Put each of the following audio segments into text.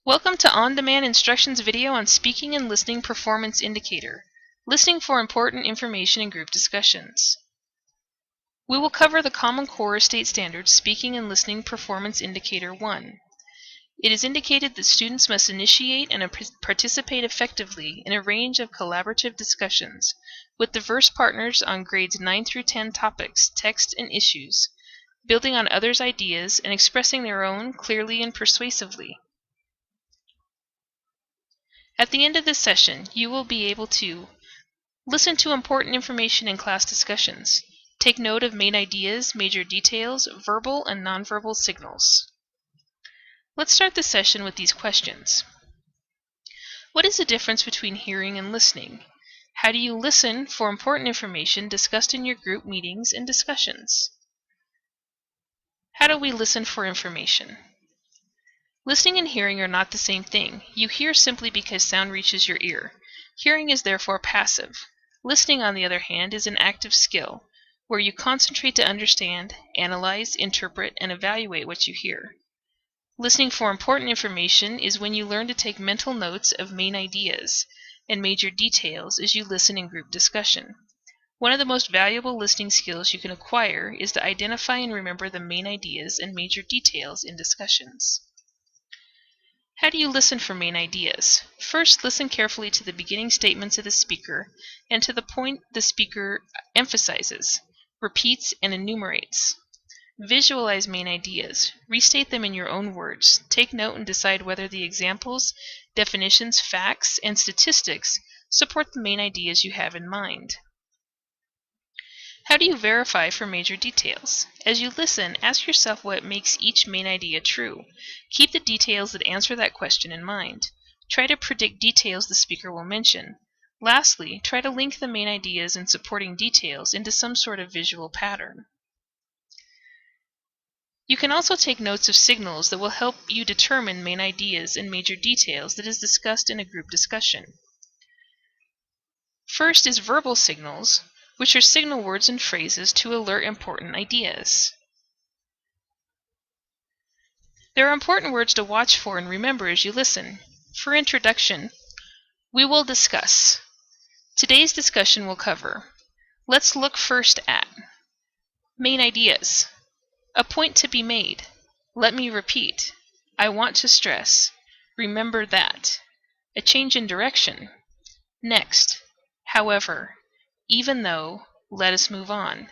Welcome to On-Demand Instructions video on Speaking and Listening Performance Indicator, listening for important information in group discussions. We will cover the Common Core State Standards Speaking and Listening Performance Indicator 1. It is indicated that students must initiate and participate effectively in a range of collaborative discussions with diverse partners on grades 9 through 10 topics, text, and issues, building on others' ideas and expressing their own clearly and persuasively. At the end of this session, you will be able to listen to important information in class discussions, take note of main ideas, major details, verbal and nonverbal signals. Let's start the session with these questions. What is the difference between hearing and listening? How do you listen for important information discussed in your group meetings and discussions? How do we listen for information? Listening and hearing are not the same thing. You hear simply because sound reaches your ear. Hearing is therefore passive. Listening, on the other hand, is an active skill, where you concentrate to understand, analyze, interpret, and evaluate what you hear. Listening for important information is when you learn to take mental notes of main ideas and major details as you listen in group discussion. One of the most valuable listening skills you can acquire is to identify and remember the main ideas and major details in discussions. How do you listen for main ideas? First, listen carefully to the beginning statements of the speaker and to the point the speaker emphasizes, repeats, and enumerates. Visualize main ideas. Restate them in your own words. Take note and decide whether the examples, definitions, facts, and statistics support the main ideas you have in mind. How do you verify for major details? As you listen, ask yourself what makes each main idea true. Keep the details that answer that question in mind. Try to predict details the speaker will mention. Lastly, try to link the main ideas and supporting details into some sort of visual pattern. You can also take notes of signals that will help you determine main ideas and major details that is discussed in a group discussion. First is verbal signals, which are signal words and phrases to alert important ideas. There are important words to watch for and remember as you listen. For introduction, we will discuss. Today's discussion will cover. Let's look first at main ideas. A point to be made. Let me repeat. I want to stress. Remember that. A change in direction. Next. However. Even though. Let us move on.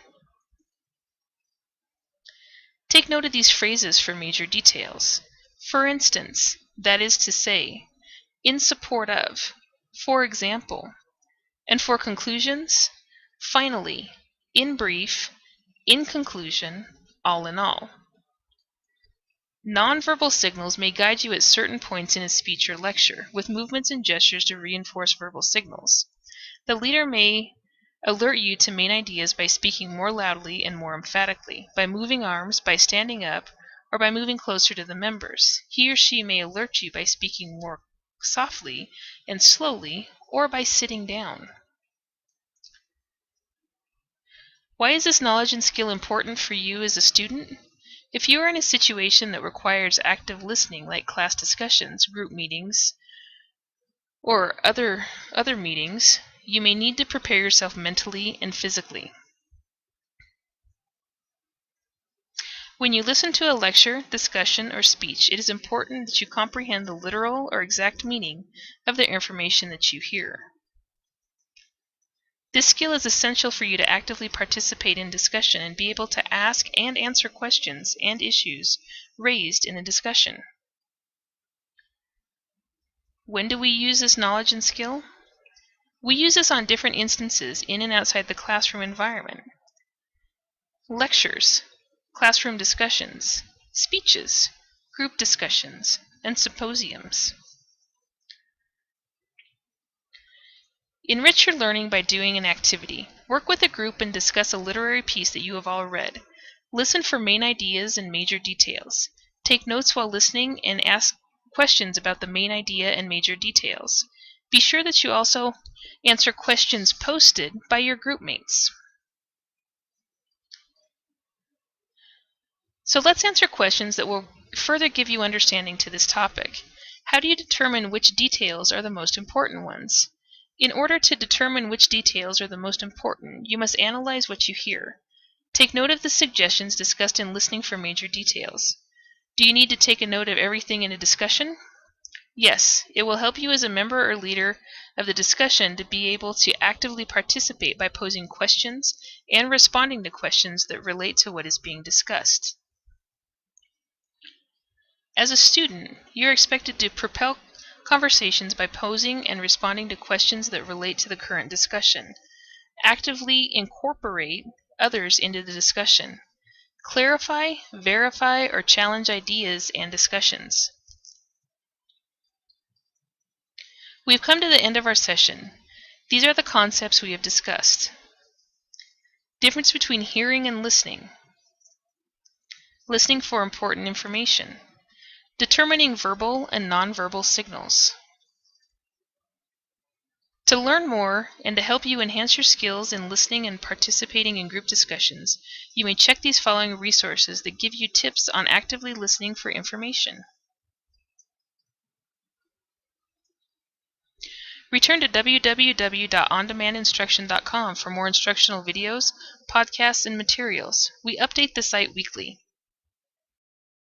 Take note of these phrases for major details. For instance, that is to say, in support of, for example, and for conclusions, finally, in brief, in conclusion, all in all. Nonverbal signals may guide you at certain points in a speech or lecture, with movements and gestures to reinforce verbal signals. The leader may alert you to main ideas by speaking more loudly and more emphatically, by moving arms, by standing up, or by moving closer to the members. He or she may alert you by speaking more softly and slowly, or by sitting down. Why is this knowledge and skill important for you as a student? If you are in a situation that requires active listening, like class discussions, group meetings, or other meetings, you may need to prepare yourself mentally and physically. When you listen to a lecture, discussion, or speech, it is important that you comprehend the literal or exact meaning of the information that you hear. This skill is essential for you to actively participate in discussion and be able to ask and answer questions and issues raised in a discussion. When do we use this knowledge and skill? We use this on different instances in and outside the classroom environment. Lectures, classroom discussions, speeches, group discussions, and symposiums. Enrich your learning by doing an activity. Work with a group and discuss a literary piece that you have all read. Listen for main ideas and major details. Take notes while listening and ask questions about the main idea and major details. Be sure that you also answer questions posted by your group mates. So let's answer questions that will further give you understanding to this topic. How do you determine which details are the most important ones? In order to determine which details are the most important, you must analyze what you hear. Take note of the suggestions discussed in listening for major details. Do you need to take a note of everything in a discussion? Yes, it will help you as a member or leader of the discussion to be able to actively participate by posing questions and responding to questions that relate to what is being discussed. As a student, you're expected to propel conversations by posing and responding to questions that relate to the current discussion. Actively incorporate others into the discussion. Clarify, verify, or challenge ideas and discussions. We've come to the end of our session. These are the concepts we have discussed. Difference between hearing and listening. Listening for important information. Determining verbal and nonverbal signals. To learn more and to help you enhance your skills in listening and participating in group discussions, you may check these following resources that give you tips on actively listening for information. Return to www.ondemandinstruction.com for more instructional videos, podcasts, and materials. We update the site weekly.